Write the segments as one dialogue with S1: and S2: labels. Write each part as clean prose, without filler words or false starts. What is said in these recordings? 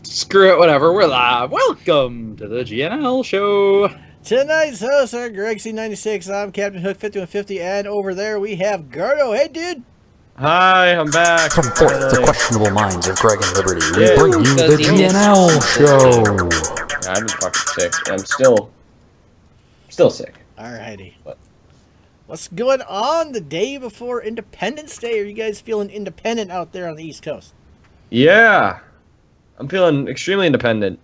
S1: Screw it, whatever. We're live. Welcome to the GNL show.
S2: Tonight's hosts are Greg C96. I'm Captain Hook 5150, and over there we have Gordo. Hey, dude.
S1: Hi, I'm back.
S3: From forth the questionable minds of Greg and Liberty,
S1: Yeah.
S3: we bring you the GNL show.
S1: Yeah, I've been fucking sick. I'm still sick.
S2: Alrighty.
S1: What?
S2: What's going on the day before Independence Day? Are you guys feeling independent out there on the East Coast?
S1: Yeah, I'm feeling extremely independent,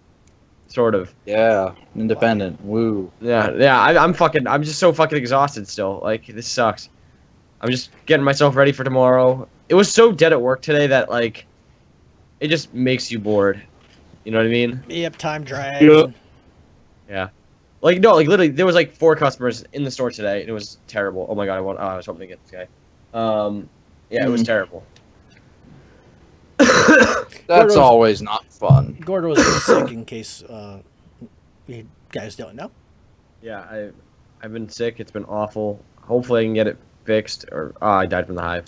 S1: sort of.
S4: Yeah, independent. Woo.
S1: Yeah. I'm just so fucking exhausted still. Like, this sucks. I'm just getting myself ready for tomorrow. It was so dead at work today that, like, it just makes you bored. You know what I mean?
S2: Yep, time drags.
S1: Yeah. Yeah. Like, no, like, literally, there was, like, 4 customers in the store today, and it was terrible. Oh, my God, I was hoping to get this guy. Yeah, it was terrible.
S4: That's always not fun.
S2: Gordo was sick, in case you guys don't know.
S1: Yeah, I've been sick. It's been awful. Hopefully I can get it fixed, or I died from the hive.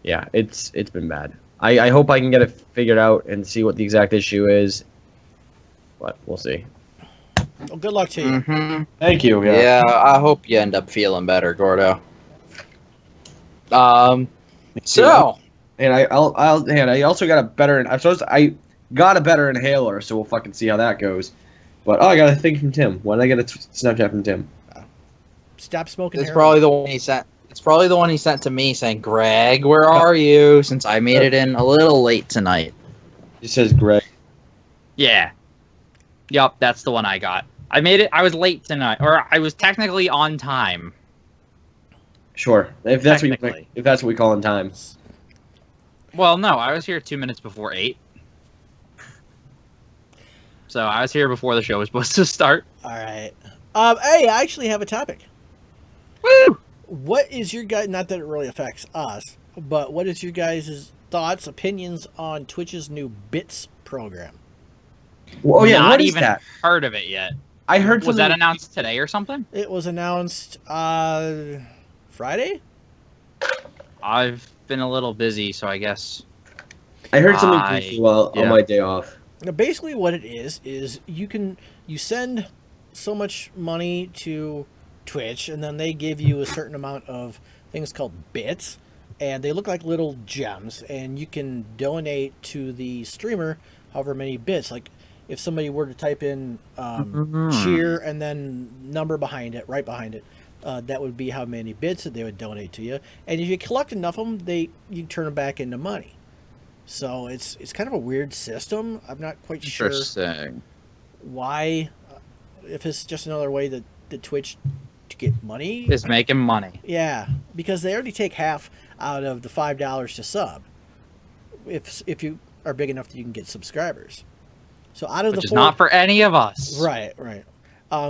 S1: Yeah, it's been bad. I hope I can get it figured out and see what the exact issue is, but we'll see.
S2: Well, good luck to you.
S4: Mm-hmm.
S1: Thank you.
S4: Yeah, I hope you end up feeling better, Gordo. So,
S1: And I also got a better. I got a better inhaler, so we'll fucking see how that goes. But I got a thing from Tim. When did I get a Snapchat from Tim?
S2: Stop smoking
S4: it's
S2: heroin.
S4: probably the one he sent. It's probably the one he sent to me saying, "Greg, where are you?" Since I made it in a little late tonight.
S1: It says Greg.
S5: Yeah. Yup, that's the one I got. I made it. I was late tonight, or I was technically on time.
S1: Sure, if that's what we call in time.
S5: Well, no, I was here 2 minutes before 8. So I was here before the show was supposed to start.
S2: All right. Hey, I actually have a topic.
S5: Woo!
S2: What is your guys? Not that it really affects us, but what is your guys' thoughts, opinions on Twitch's new Bits program?
S1: Oh yeah,
S5: Not
S1: what is
S5: even
S1: that?
S5: heard of it yet.
S1: I heard
S5: Was
S1: something.
S5: that announced today or something?
S2: It was announced Friday.
S5: I've been a little busy, so I guess.
S1: I heard something briefly on my day off.
S2: Now, basically, what it is you send so much money to Twitch, and then they give you a certain amount of things called bits, and they look like little gems, and you can donate to the streamer however many bits. Like if somebody were to type in cheer and then number behind it, right behind it, that would be how many bits that they would donate to you. And if you collect enough of them, you turn them back into money. So it's kind of a weird system. I'm not quite sure why. If it's just another way that the Twitch to get money
S5: Is making money.
S2: Yeah, because they already take half out of the $5 to sub. If you are big enough that you can get subscribers. So out of
S5: Which
S2: the
S5: is not for any of us.
S2: Right.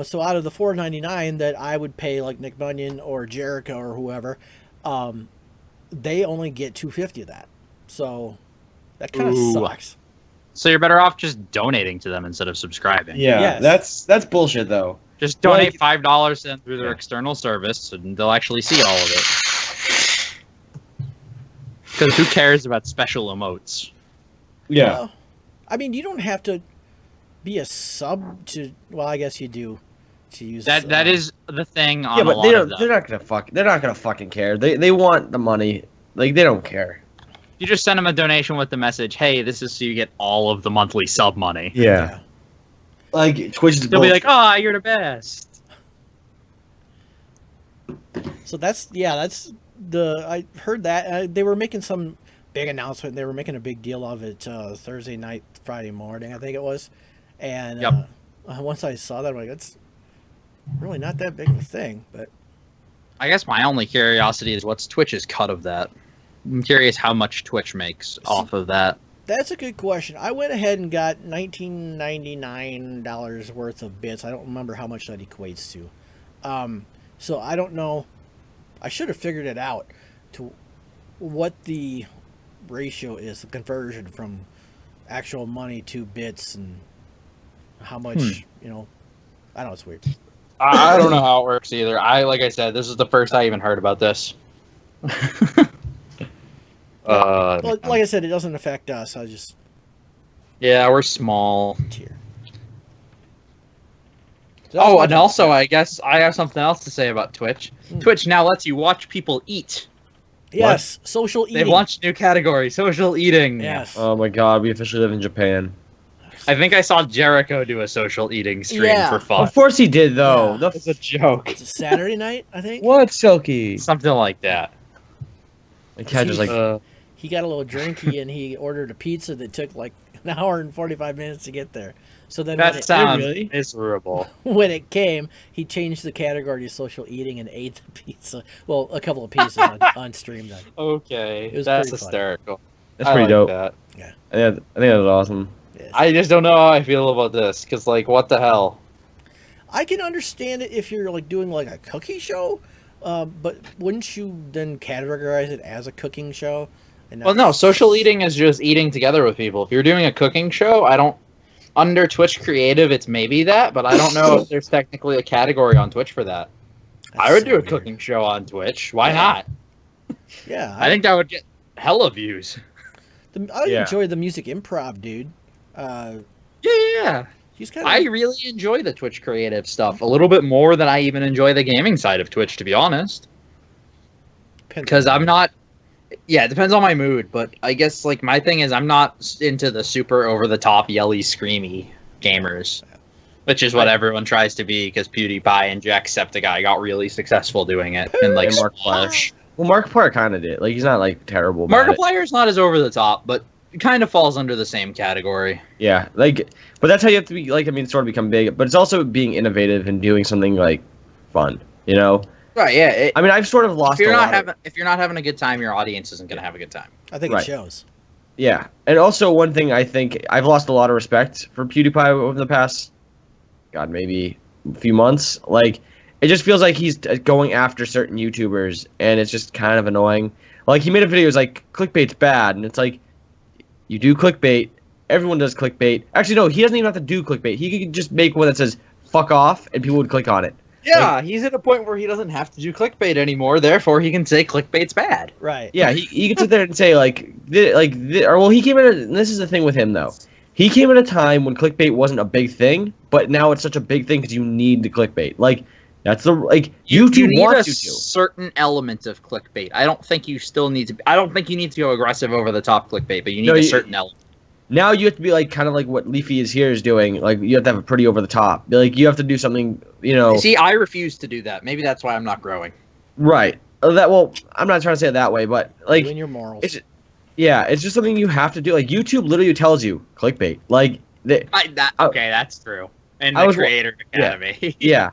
S2: So out of the $4.99 that I would pay, like Nick Bunyan or Jericho or whoever, they only get $2.50 of that. So that kind of sucks.
S5: So you're better off just donating to them instead of subscribing.
S1: Yeah,
S2: Yes.
S1: that's bullshit though.
S5: Just donate $5 to them through their external service, and they'll actually see all of it. Because who cares about special emotes?
S1: Yeah.
S2: Well, I mean, you don't have to be a sub to. Well, I guess you do. To use
S5: That is the thing on
S1: Yeah,
S5: a
S1: but
S5: lot of them.
S1: they're not gonna fucking care. They want the money. Like, they don't care.
S5: You just send them a donation with the message, "Hey, this is so you get all of the monthly sub money."
S1: Yeah. Like, Twitch is
S5: They'll be like, "Ah, you're the best."
S2: So that's I heard that they were making some big announcement. They were making a big deal of it Thursday night, Friday morning, I think it was. And once I saw that, I'm like, that's really not that big of a thing. But
S5: I guess my only curiosity is what's Twitch's cut of that. I'm curious how much Twitch makes off of that.
S2: that's a good question. I went ahead and got $19.99 worth of bits. I don't remember how much that equates to. So I don't know. I should have figured it out to what the ratio is, the conversion from actual money to bits and how much, I don't know, it's weird.
S4: I don't know how it works either. Like I said, this is the first I even heard about this.
S2: Well, like I said, it doesn't affect us. I just
S4: Yeah, we're small.
S2: tier.
S4: Oh, and also, I guess I have something else to say about Twitch.
S2: Hmm.
S4: Twitch now lets you watch people eat.
S2: yes, social eating.
S4: They've launched a new category, social eating.
S2: Yes.
S1: Oh my god, we officially live in Japan.
S4: I think I saw Jericho do a social eating stream
S2: Yeah.
S4: for fun.
S1: Of course he did, though.
S2: Yeah.
S4: It's a joke.
S2: It's a Saturday night, I think.
S1: What, Silky?
S4: Something like that.
S1: The cat just like,
S2: He got a little drinky and he ordered a pizza that took like an hour and 45 minutes to get there. So then
S4: that sounds
S1: really?
S4: miserable.
S2: when it came, he changed the category to social eating and ate the pizza. Well, a couple of pieces on stream then.
S4: Okay,
S2: It was
S4: that's
S2: pretty funny.
S4: hysterical.
S1: that's
S4: I
S1: pretty
S4: like
S1: dope.
S4: that.
S1: I think that was awesome.
S2: Yes.
S4: I just don't know how I feel about this, because, like, what the hell?
S2: I can understand it if you're like doing like a cooking show, but wouldn't you then categorize it as a cooking show? And not
S4: Well, no, social eating is just eating together with people. If you're doing a cooking show, I don't... Under Twitch Creative, it's maybe that, but I don't know if there's technically a category on Twitch for that.
S2: That's
S4: I would
S2: so
S4: do a
S2: weird.
S4: cooking show on Twitch. Why
S2: Yeah.
S4: not?
S2: Yeah,
S4: I think that would get hella views.
S2: I
S1: Yeah.
S2: enjoy the music improv, dude.
S4: Yeah.
S2: He's kind
S4: I
S2: of
S4: really enjoy the Twitch Creative stuff a little bit more than I even enjoy the gaming side of Twitch, to be honest. Because I'm not... Yeah, it depends on my mood, but I guess, like, my thing is I'm not into the super over-the-top, yelly, screamy gamers. Which is what everyone tries to be, because PewDiePie and Jacksepticeye got really successful doing it. And, like,
S1: And Markiplier. Well, Markiplier kind of did. Like, he's not, like, terrible about it.
S4: Markiplier's not as over-the-top, but it kind of falls under the same category.
S1: Yeah, like, but that's how you have to be, like, I mean, sort of become big, but it's also being innovative and doing something, like, fun, you know?
S4: Right, yeah.
S1: I mean, I've sort of lost
S4: If you're
S1: a
S4: not
S1: lot
S4: having if you're not having a good time, your audience isn't gonna have a good time.
S2: I think
S1: Right.
S2: it shows.
S1: Yeah, and also one thing I think I've lost a lot of respect for PewDiePie over the past, God, maybe a few months. Like, it just feels like he's going after certain YouTubers, and it's just kind of annoying. Like, he made a video, it was like, clickbait's bad, and it's like, you do clickbait, everyone does clickbait. Actually, no, he doesn't even have to do clickbait. He could just make one that says, fuck off, and people would click on it.
S4: Yeah, he's at a point where he doesn't have to do clickbait anymore. Therefore, he can say clickbait's bad.
S2: Right.
S1: Yeah, he could sit there and say, he came in, and this is the thing with him, though. He came at a time when clickbait wasn't a big thing, but now it's such a big thing because you need the clickbait. Like, that's the, like, YouTube
S4: You need
S1: wants
S4: a
S1: you to.
S4: certain element of clickbait. I don't think you still need to. I don't think you need to go aggressive over the top clickbait, but you need
S1: No,
S4: a
S1: you-
S4: certain element.
S1: Now you have to be like kind of like what Leafy is here is doing. Like you have to have a pretty over the top. Like you have to do something, you know.
S4: See, I refuse to do that. Maybe that's why I'm not growing.
S1: Right. I'm not trying to say it that way, but like,
S2: Doing your morals.
S1: it's just something you have to do. Like YouTube literally tells you clickbait. Like
S4: Okay, that's true. And
S1: I
S4: the
S1: was-
S4: Creator Academy.
S1: yeah.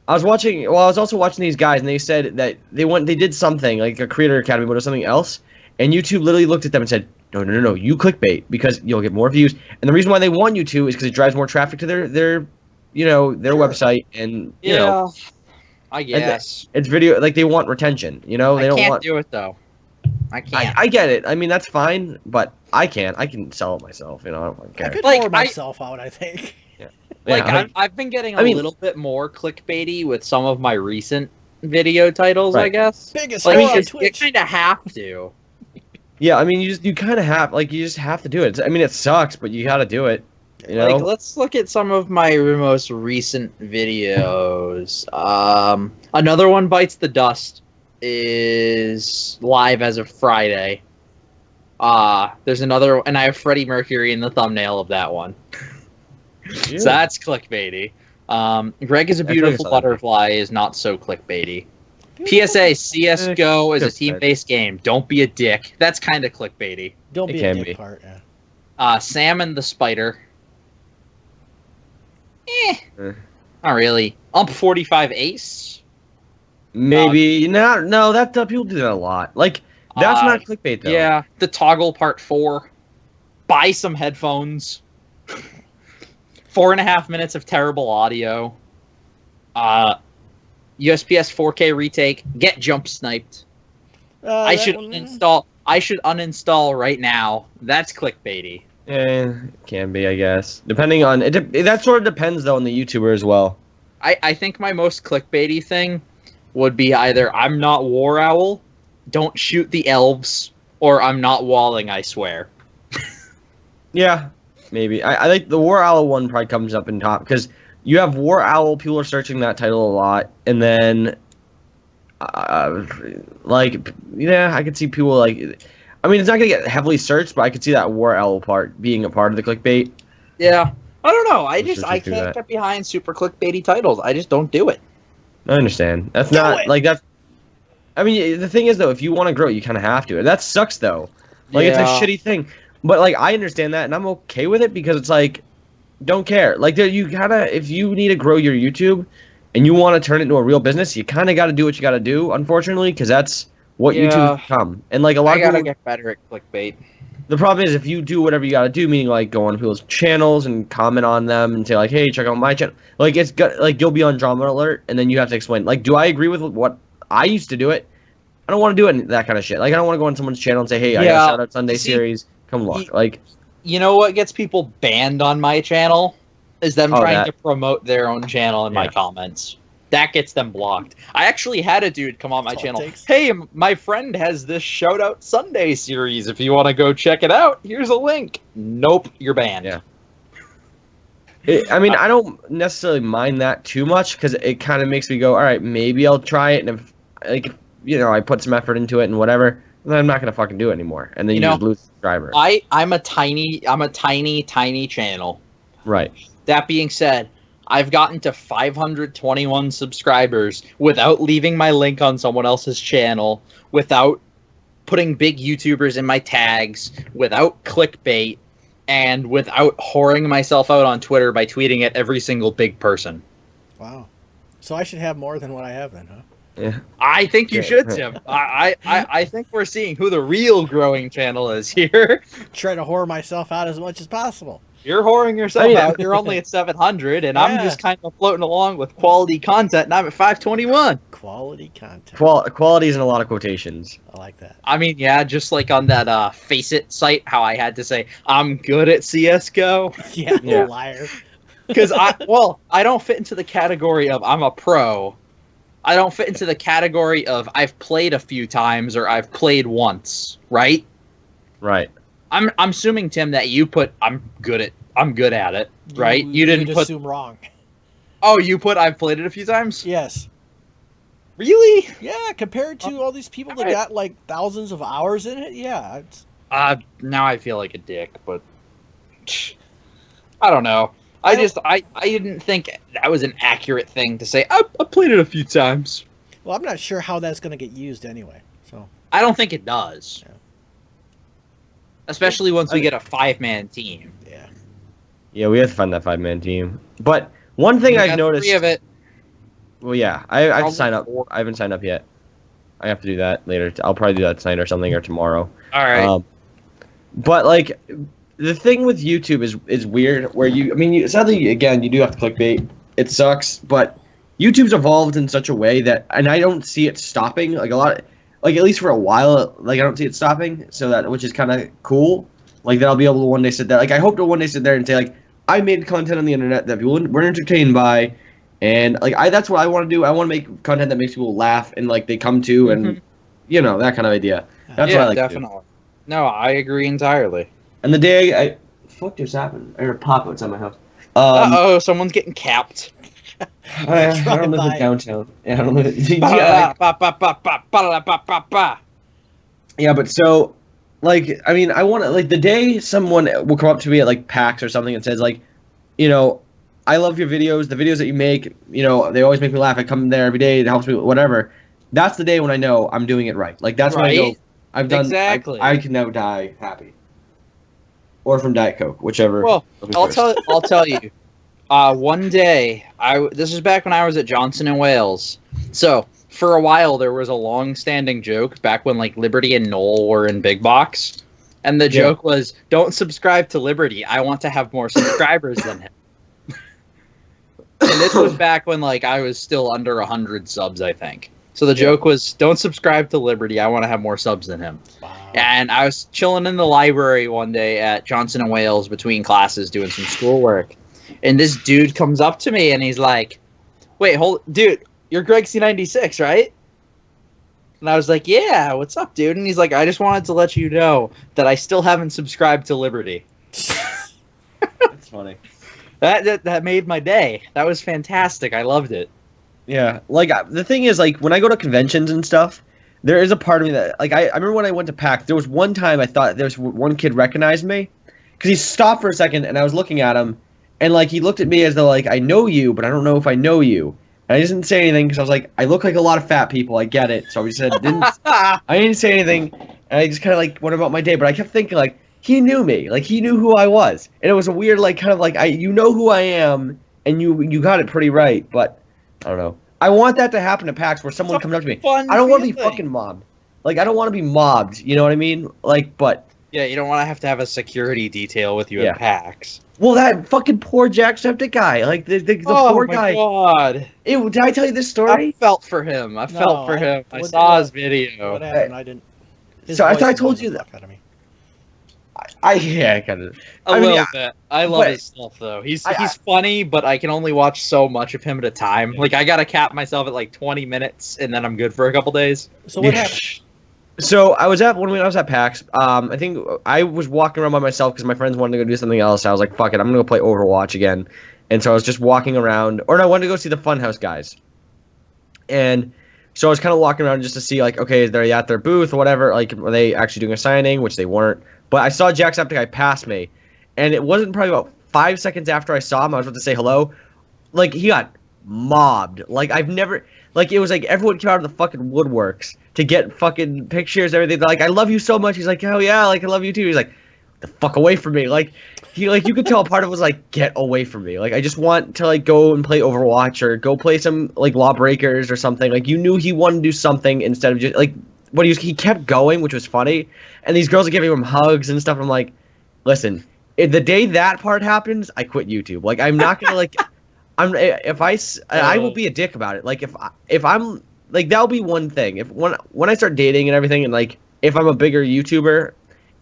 S1: I was also watching these guys, and they said that they did something like a Creator Academy, but it was something else. And YouTube literally looked at them and said, no, you clickbait because you'll get more views. And the reason why they want you to is because it drives more traffic to their website, and you know,
S4: I guess.
S1: it's video, like they want retention. You know, they
S4: I
S1: don't
S4: can't
S1: want.
S4: do it though. I can't.
S1: I get it. I mean, that's fine, but I can't. I can sell it myself. You know, I don't
S2: I
S1: care.
S2: could
S4: Like,
S2: pour myself out, I think.
S4: Like,
S1: Yeah,
S4: I've been getting a
S1: I mean-
S4: little bit more clickbaity with some of my recent video titles, I
S1: Right.
S4: guess.
S2: Biggest
S4: Like,
S2: whore on
S4: you
S2: Twitch.
S4: kind of have to.
S1: yeah. I mean, you kind of have, like, you just have to do it. I mean, it sucks, but you got to do it. You know.
S4: Like, let's look at some of my most recent videos. Another one bites the dust is live as of Friday. There's another, and I have Freddie Mercury in the thumbnail of that one.
S1: Yeah.
S4: So that's clickbaity. Greg is a
S1: I feel like I
S4: beautiful
S1: saw that.
S4: butterfly is not so clickbaity. PSA: CS:GO is a
S1: Just
S4: team-based game. Don't be a dick. That's kind of clickbaity.
S2: Don't
S1: It
S2: be a
S1: can
S2: dick
S1: be.
S2: part. Yeah.
S4: Sam and the Spider.
S1: Eh.
S4: Not really. 45 Ace.
S1: Maybe no. That people do that a lot. Like that's
S4: Uh,
S1: not clickbait though.
S4: Yeah, the Toggle Part 4. Buy some headphones. 4.5 minutes of terrible audio. USPS 4K retake. Get jump sniped. I
S2: That
S4: should
S2: one-
S4: uninstall. I should uninstall right now. That's clickbaity.
S1: Can be, I guess. Depending on it. That sort of depends though on the YouTuber as well.
S4: I think my most clickbaity thing would be either I'm not War Owl, don't shoot the elves, or I'm not walling, I swear.
S1: Yeah. maybe. I think the War Owl one probably comes up in top because you have War Owl. People are searching that title a lot, and then, like, yeah, I could see people like. I mean, it's not gonna get heavily searched, but I could see that War Owl part being a part of the clickbait.
S4: Yeah. I don't know. I
S1: Researching through
S4: can't
S1: that.
S4: get behind super clickbaity titles. I just don't do it.
S1: I understand. That's
S2: Do
S1: not
S2: it!
S1: like that's. I mean, the thing is though, if you want to grow, you kind of have to. That sucks though. Like it's a
S4: Yeah.
S1: shitty thing, but like I understand that, and I'm okay with it because it's like, don't care. Like you gotta, if you need to grow your YouTube, and you want to turn it into a real business, you kind of got to do what you got to do. Unfortunately, because that's what
S4: Yeah.
S1: YouTube's become. And like a lot
S4: I
S1: of
S4: gotta
S1: people,
S4: get better at clickbait.
S1: the problem is if you do whatever you got to do, meaning like go on people's channels and comment on them and say like, hey, check out my channel. Like it's got like you'll be on drama alert, and then you have to explain. Like, do I agree with what I used to do it? I don't want to do it, that kind of shit. Like I don't want to go on someone's channel and say, hey, I got
S4: Yeah.
S1: a shout out Sunday
S4: See,
S1: series. Come look.
S4: y-
S1: Like
S4: You know what gets people banned on my channel? Is them
S1: Oh,
S4: trying
S1: that.
S4: to promote their own channel in my
S1: Yeah.
S4: comments. That gets them blocked. I actually had a dude come on my
S2: That's all it
S4: channel.
S2: takes.
S4: Hey, my friend has this Shout Out Sunday series. If you want to go check it out, here's a link. Nope, you're banned.
S1: Yeah. I mean, I don't necessarily mind that too much because it kind of makes me go, all right, maybe I'll try it, and if like I put some effort into it and whatever, then I'm not gonna fucking do it anymore, and then
S4: You
S1: you
S4: know,
S1: just lose subscribers.
S4: I'm a tiny channel.
S1: Right.
S4: That being said, I've gotten to 521 subscribers without leaving my link on someone else's channel, without putting big YouTubers in my tags, without clickbait, and without whoring myself out on Twitter by tweeting at every single big person.
S2: Wow. So I should have more than what I have then, huh?
S1: Yeah.
S4: I think you
S1: Yeah.
S4: should, Tim. I think we're seeing who the real growing channel is here.
S2: Try to whore myself out as much as possible.
S4: You're whoring yourself
S1: I mean-
S4: out. You're only at 700, and I'm
S2: Yeah.
S4: just kind of floating along with quality content, and I'm at 521.
S2: Quality content.
S1: Quality is in a lot of quotations.
S2: I like that.
S4: I mean, yeah, just like on that Face It site, how I had to say I'm good at CS:GO
S2: Yeah,
S1: Yeah.
S2: liar.
S4: because I don't fit into the category of I'm a pro. I don't fit into the category of I've played a few times or I've played once, right?
S1: Right.
S4: I'm assuming, Tim, that you put I'm good at it, right? You didn't
S2: you'd
S4: put
S2: assume wrong.
S4: Oh, you put I've played it a few times?
S2: Yes.
S4: Really?
S2: Yeah, compared to all these people that
S4: Alright.
S2: got like thousands of hours in it, yeah. It's,
S4: Now I feel like a dick, but I don't know. I didn't think that was an accurate thing to say. I played it a few times.
S2: well, I'm not sure how that's going to get used anyway. So
S4: I don't think it does.
S2: Yeah.
S4: Especially once we get a 5-man team.
S2: yeah,
S1: Yeah, we have to find that 5-man team. But one thing
S4: We
S1: I've
S4: got
S1: noticed.
S4: 3 of it.
S1: Well, yeah, I have to
S4: Probably
S1: sign up.
S4: 4.
S1: I haven't signed up yet. I have to do that later. I'll probably do that tonight or something or tomorrow.
S4: All right.
S1: But like the thing with YouTube is weird. Where sadly again you do have to clickbait. It sucks, but YouTube's evolved in such a way that, and I don't see it stopping. Like at least for a while. Like I don't see it stopping. So that, which is kind of cool. Like that I'll be able to one day sit there. Like I hope to one day sit there and say like I made content on the internet that people were entertained by. And like that's what I want to do. I want to make content that makes people laugh and like they come to and that kind of idea. That's what I like to do.
S4: definitely. No, I agree entirely.
S1: And the day I fuck just happened. I heard pop outside my house.
S4: Someone's getting capped.
S1: I don't live
S2: Drive-by.
S1: in downtown. Yeah, I don't live. Yeah, yeah, but so like I mean I want to like the day someone will come up to me at like PAX or something and says like, I love your videos. The videos that you make, they always make me laugh. I come there every day. It helps me. Whatever. That's the day when I know I'm doing it right. Like that's when I know
S4: Right.
S1: I've done.
S4: Exactly.
S1: I can now die happy. Or from Diet Coke, whichever.
S4: Well,
S1: comes
S4: I'll
S1: first.
S4: tell you. One day, this is back when I was at Johnson and Wales. So for a while, there was a long-standing joke back when like Liberty and Knoll were in Big Box, and the joke was, "Don't subscribe to Liberty. I want to have more subscribers than him." And this was back when like I was still under 100 subs, I think. So the joke was, "Don't subscribe to Liberty. I want to have more subs than him."
S2: wow.
S4: And I was chilling in the library one day at Johnson and Wales between classes doing some schoolwork. And this dude comes up to me and he's like, "Wait, dude, you're Greg C96, right?" And I was like, "Yeah, what's up, dude?" And he's like, "I just wanted to let you know that I still haven't subscribed to Liberty."
S1: That's funny.
S4: That made my day. That was fantastic. I loved it.
S1: Yeah, like the thing is, like when I go to conventions and stuff, there is a part of me that, like, I remember when I went to PAX, there was one time I thought there was one kid recognized me, because he stopped for a second and I was looking at him, and like he looked at me as though like I know you, but I don't know if I know you. And I didn't say anything because I was like, I look like a lot of fat people. I get it. So I said, I didn't say anything, and I just kind of like went about my day. But I kept thinking like he knew me, like he knew who I was, and it was a weird like kind of like you know who I am, and you got it pretty right, but. I don't know. I want that to happen at PAX where someone comes up to me. I don't want to be fucking mobbed. Like, I don't want to be mobbed. You know what I mean? Like, but...
S4: Yeah, you don't want to have a security detail with you at PAX.
S1: Well, that fucking poor Jacksepticeye guy. Like, the poor guy.
S4: Oh, my God.
S1: Did I tell you this story?
S4: I felt for him. I saw his video.
S2: What happened? I didn't...
S1: So I thought I told you that. I kind of
S4: a little bit. I love his stuff though. He's funny, but I can only watch so much of him at a time. Like I gotta cap myself at like 20 minutes, and then I'm good for a couple days.
S2: So what happened?
S1: So I was at PAX. I think I was walking around by myself because my friends wanted to go do something else. I was like, "Fuck it, I'm gonna go play Overwatch again." And so I was just walking around, or no, I wanted to go see the Funhouse guys. And so I was kind of walking around just to see, like, okay, is they at their booth or whatever? Like, are they actually doing a signing? Which they weren't. But I saw Jacksepticeye pass me, and it wasn't probably about 5 seconds after I saw him, I was about to say hello. Like, he got mobbed. Like, I've never... Like, it was like everyone came out of the fucking woodworks to get fucking pictures, everything. They're like, I love you so much. He's like, oh, yeah, like, I love you too. He's like, the fuck away from me. Like, he, like, you could tell part of it was like, get away from me. Like, I just want to, like, go and play Overwatch or go play some, like, Lawbreakers or something. Like, you knew he wanted to do something instead of just, like... But he kept going, which was funny, and these girls are giving him hugs and stuff. I'm like, listen, the day that part happens, I quit YouTube. Like, I'm not gonna like, I will be a dick about it. Like, if I'm like, that'll be one thing. If when I start dating and everything, and like, if I'm a bigger YouTuber,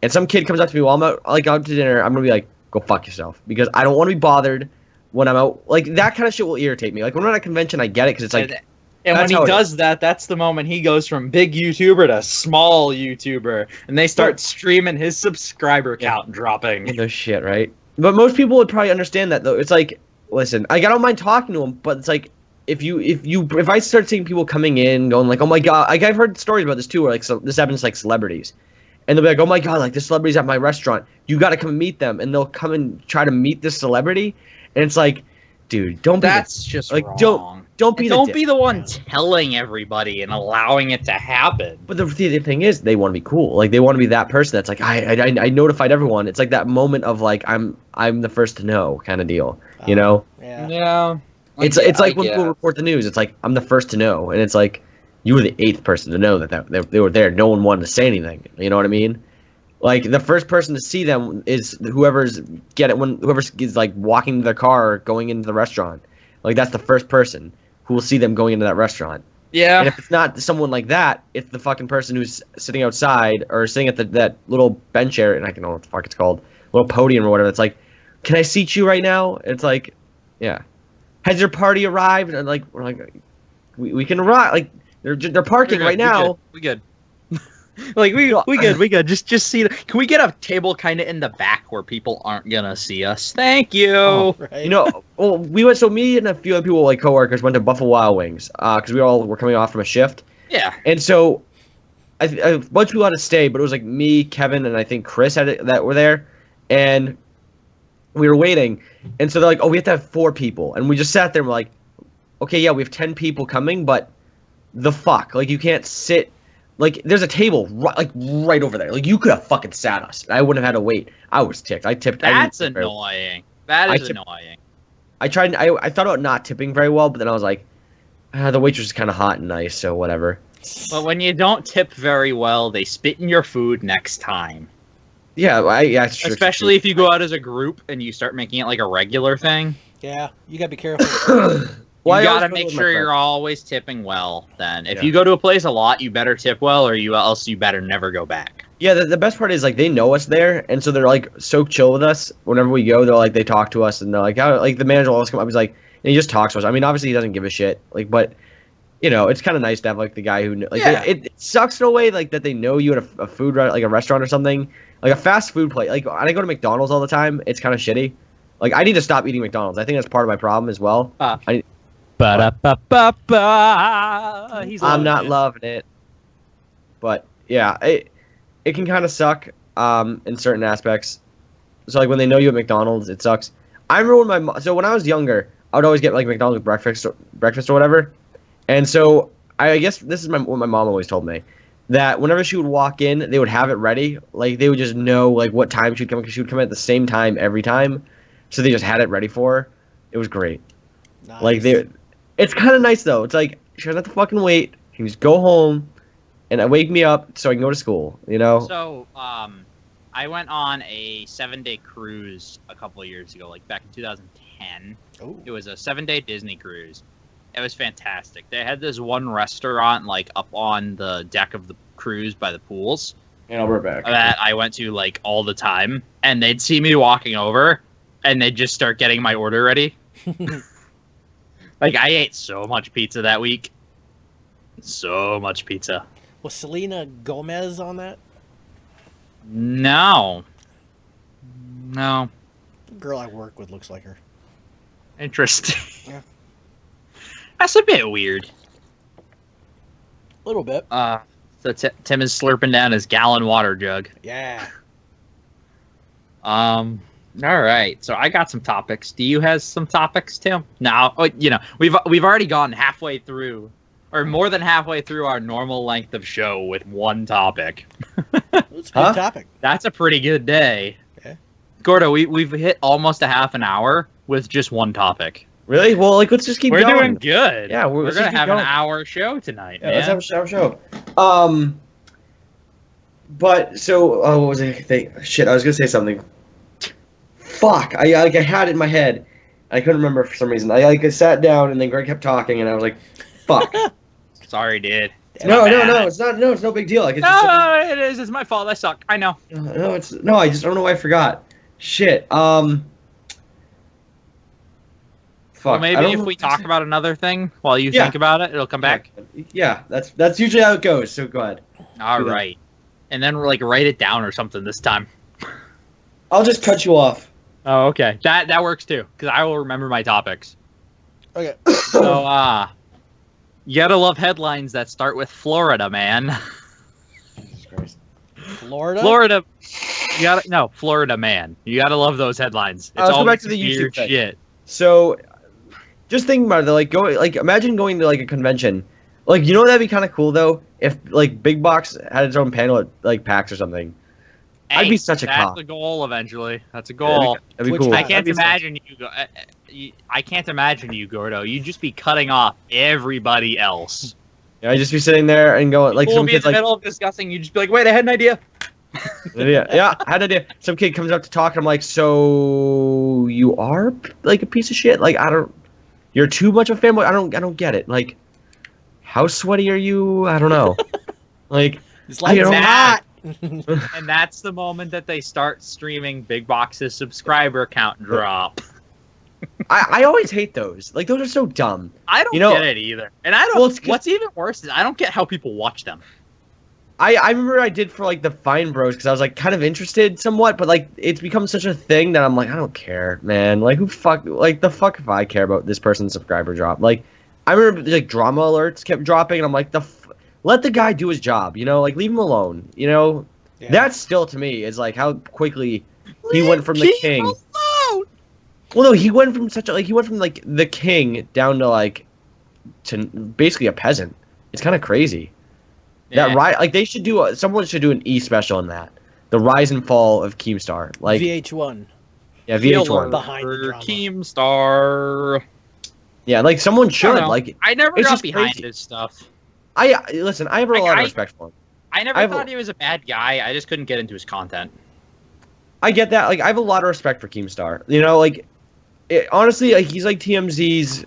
S1: and some kid comes up to me while I'm out, like out to dinner, I'm gonna be like, go fuck yourself, because I don't want to be bothered when I'm out. Like that kind of shit will irritate me. Like when we're at a convention, I get it because it's like.
S4: And when he does that, that's the moment he goes from big YouTuber to small YouTuber, and they start streaming his subscriber count dropping.
S1: No shit, right? But most people would probably understand that, though. It's like, listen, I don't mind talking to him, but it's like, if I start seeing people coming in, going like, oh my god, like I've heard stories about this too, where like this happens to like celebrities, and they'll be like, oh my god, like this celebrity's at my restaurant, you got to come and meet them, and they'll come and try to meet this celebrity, and it's like, dude, don't be
S4: just
S1: like
S4: wrong.
S1: Don't be
S4: the one telling everybody and allowing it to happen.
S1: But the thing is, they want to be cool. Like they want to be that person that's like, I notified everyone. It's like that moment of like I'm the first to know kind of deal. You know?
S4: Yeah.
S1: It's like when people report the news. It's like I'm the first to know, and it's like you were the 8th person to know that they were there. No one wanted to say anything. You know what I mean? Like the first person to see them is whoever's like walking to their car or going into the restaurant. Like that's the first person who will see them going into that restaurant.
S4: Yeah.
S1: And if it's not someone like that, it's the fucking person who's sitting outside or sitting at that little bench area, and I don't know what the fuck it's called, little podium or whatever. It's like, can I seat you right now? It's like, yeah. Has your party arrived? And like we're like, we can arrive. Like they're parking right now.
S4: We good. Like we good. Just see. Can we get a table kind of in the back where people aren't gonna see us? Thank you.
S2: Oh, right.
S1: You know, well, we went. So me and a few other people, like coworkers, went to Buffalo Wild Wings because we all were coming off from a shift.
S4: Yeah.
S1: And so, a bunch of people had to stay, but it was like me, Kevin, and I think Chris that were there, and we were waiting. And so they're like, "Oh, we have to have 4 people," and we just sat there and we're like, "Okay, yeah, we have 10 people coming, but the fuck, like you can't sit." Like, there's a table right over there. Like, you could have fucking sat us. And I wouldn't have had to wait. I was ticked. I tipped.
S4: That's annoying. That is annoying.
S1: I tried. I thought about not tipping very well, but then I was like, the waitress is kind of hot and nice, so whatever.
S4: But when you don't tip very well, they spit in your food next time.
S1: Yeah,
S4: especially if you go out as a group and you start making it like a regular thing.
S2: Yeah, you gotta be careful.
S1: Well,
S4: you gotta make sure you're always tipping well. Then, if you go to a place a lot, you better tip well, or else you better never go back.
S1: Yeah, the best part is like they know us there, and so they're like so chill with us. Whenever we go, they're like they talk to us, and they're like, how, like the manager will always come up. He's like, and he just talks to us. I mean, obviously he doesn't give a shit. Like, but you know, it's kind of nice to have like the guy who like it sucks in a way like that they know you at a food like a restaurant or something, like a fast food place. Like when I go to McDonald's all the time, it's kind of shitty. Like, I need to stop eating McDonald's. I think that's part of my problem as well.
S5: Ba-da-ba-ba-ba.
S1: I'm not loving it. But yeah, it can kind of suck in certain aspects. So like when they know you at McDonald's, it sucks. I remember when I was younger, I would always get like McDonald's breakfast or whatever. And so I guess this is what my mom always told me, that whenever she would walk in, they would have it ready. Like they would just know like what time she'd come, because she would come at the same time every time. So they just had it ready for her. It was great.
S2: Nice.
S1: Like it's kind of nice though. It's like she doesn't have to fucking wait. She can just go home and wake me up so I can go to school. You know.
S5: So I went on a 7-day cruise a couple of years ago, like back in 2010.
S2: Ooh.
S5: It was a 7-day Disney cruise. It was fantastic. They had this one restaurant like up on the deck of the cruise by the pools.
S1: And I'll be back.
S5: That I went to like all the time, and they'd see me walking over, and they'd just start getting my order ready. Like I ate so much pizza that week. So much pizza.
S2: Was Selena Gomez on that?
S5: No. No.
S2: The girl I work with looks like her.
S5: Interesting.
S2: Yeah.
S5: That's a bit weird.
S2: A little bit.
S5: So Tim is slurping down his gallon water jug.
S2: Yeah.
S5: All right. So I got some topics. Do you have some topics, Tim? Now, we've already gone halfway through, or more than halfway through our normal length of show with one topic.
S2: It's a good topic.
S5: That's a pretty good day.
S2: Okay.
S5: Gordo, we've hit almost a half an hour with just one topic.
S1: Really? Well, like let's just keep
S5: We're
S1: going.
S5: doing good.
S1: Yeah,
S5: we're
S1: let's
S5: gonna
S1: just keep
S5: have
S1: going.
S5: an hour show tonight.
S1: Yeah,
S5: man.
S1: let's have a show. But so what was I think? Shit, I was gonna say something. Fuck! I had it in my head. I couldn't remember for some reason. I sat down and then Greg kept talking and I was like, "Fuck."
S5: Sorry, dude.
S1: No, it's not. No, it's no big deal. Like, it's
S5: No, it is. It's my fault. I suck. I know.
S1: no, it's no. I just don't know why I forgot. Shit. Fuck.
S5: Well, maybe
S1: I don't
S5: if
S1: know
S5: we
S1: what to
S5: talk
S1: say.
S5: about another thing while you think about it, it'll come back.
S1: Yeah, that's usually how it goes. So go ahead.
S5: All
S1: Do that.
S5: right. And then like write it down or something this time.
S1: I'll just cut you off.
S5: Oh, okay. That works too, because I will remember my topics.
S2: Okay.
S5: So, you gotta love headlines that start with Florida, man.
S1: Jesus Christ.
S2: Florida?
S5: Florida. Florida man. You gotta love those headlines. It's
S1: Let's go
S5: all
S1: back to the YouTube
S5: weird
S1: thing.
S5: shit.
S1: So, just think about it. Imagine going to like a convention. Like, you know that'd be kind of cool though, if like Big Box had its own panel at like PAX or something. I'd be such a
S5: That's
S1: cop.
S5: a goal eventually. That's a goal.
S1: That'd be
S2: Twitch
S1: cool.
S5: I
S2: That'd
S5: can't
S1: That'd be
S5: imagine you go. I can't imagine you, Gordo. You'd just be cutting off everybody else.
S1: Yeah, I'd just be sitting there and going like
S5: We'll
S1: some
S5: be in
S1: kids
S5: the
S1: like,
S5: middle of discussing. You'd just be like, "Wait, I had an idea."
S1: yeah, I had an idea. Some kid comes up to talk, and I'm like, so you are like a piece of shit? Like you're too much of a fanboy. I don't get it. Like, how sweaty are you? I don't know. Like,
S2: It's like
S1: don't
S2: it's
S1: know.
S2: hot.
S5: And that's the moment that they start streaming Big Box's subscriber count drop.
S1: I always hate those. Like, those are so dumb.
S5: I don't get it either. And I don't.
S1: Well, it's 'cause-
S5: what's even worse is I don't get how people watch them.
S1: I remember I did for like the Fine Bros because I was like kind of interested somewhat, but like it's become such a thing that I'm like, I don't care, man. Like the fuck if I care about this person's subscriber drop. Like I remember like drama alerts kept dropping, and I'm like, let the guy do his job, you know, like leave him alone, you know.
S2: Yeah.
S1: That still to me is like how quickly he went from the king.
S5: Alone.
S1: Well, no, he went from like the king down to like to basically a peasant. It's kind of crazy.
S5: Yeah.
S1: That like they should do someone should do an E special on that. The rise and fall of Keemstar. Like
S2: VH1.
S1: yeah, VH1.
S2: Behind the drama.
S5: Keemstar.
S1: Yeah, like someone should
S5: know.
S1: like.
S5: I never
S1: It's
S5: got
S1: just
S5: behind
S1: crazy.
S5: his stuff.
S1: Listen. I have a
S5: Like,
S1: lot of
S5: I-
S1: respect for him.
S5: I never
S1: I've-
S5: thought he was a bad guy. I just couldn't get into his content.
S1: I get that. Like I have a lot of respect for Keemstar. You know, like honestly, like he's like TMZ's.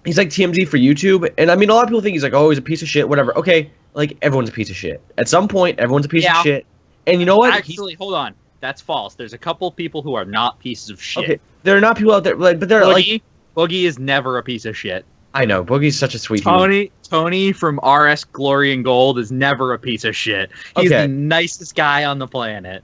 S1: He's like TMZ for YouTube, and I mean, a lot of people think he's like, oh, he's a piece of shit, whatever. Okay, like everyone's a piece of shit. At some point, everyone's a piece
S5: Yeah.
S1: of shit. And you know what?
S5: Actually, hold on. That's false. There's a couple people who are not pieces of shit.
S1: Okay, there are not people out there, like, but they're like,
S5: Boogie is never a piece of shit.
S1: I know, Boogie's such a sweet human.
S5: Tony from RS Glory and Gold is never a piece of shit. He's
S1: Okay.
S5: the nicest guy on the planet.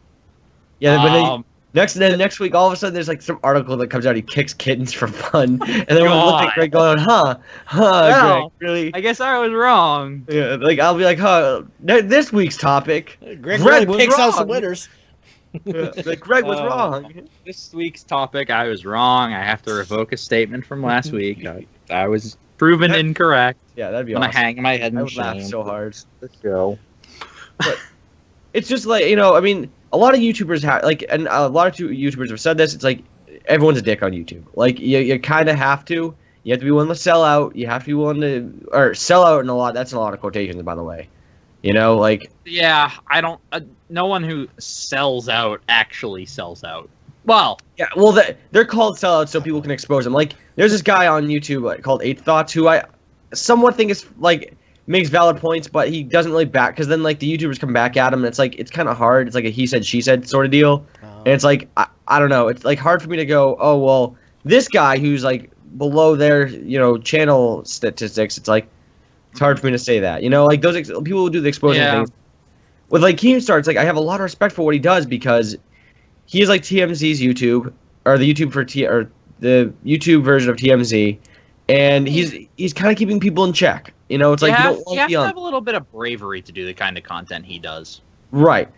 S1: Yeah, but Next week, all of a sudden, there's like some article that comes out. He kicks kittens for fun, and everyone look at Greg going, "Huh,
S5: Well,
S1: Greg, really?"
S5: I guess I was wrong.
S1: Yeah, like I'll be like, "Huh." This week's topic,
S2: Greg really
S1: was
S2: picks out
S1: wrong.
S2: some winners.
S1: Yeah, like Greg was wrong.
S5: This week's topic, I was wrong. I have to revoke a statement from last week. I was proven incorrect.
S1: Yeah, that'd be
S5: I'm
S1: awesome.
S5: gonna hang my head
S1: I
S5: in
S1: would laugh
S5: shame.
S1: so hard.
S5: Let's go.
S1: It's just like, I mean, a lot of YouTubers have like, and a lot of YouTubers have said this. It's like everyone's a dick on YouTube. Like you kind of have to. You have to be willing to sell out. You have to be willing to, or sell out in a lot. That's in a lot of quotations, by the way. Like.
S5: Yeah, I don't. No one who sells out actually sells out. Well,
S1: Yeah, well, they're called sellouts so people can expose them. Like, there's this guy on YouTube called 8 Thoughts who I somewhat think is like makes valid points, but he doesn't really back because then like the YouTubers come back at him and it's like it's kind of hard. It's like a he said she said sort of deal, and it's like I don't know. It's like hard for me to go, oh well, this guy who's like below their channel statistics. It's like it's hard for me to say that. Like those people who do the exposing things with like Keemstar. It's like I have a lot of respect for what he does because he is like TMZ's YouTube or the YouTube for or the YouTube version of TMZ. And he's kind of keeping people in check. It's like
S5: you have to have a little bit of bravery to do the kind of content he does.
S1: Right.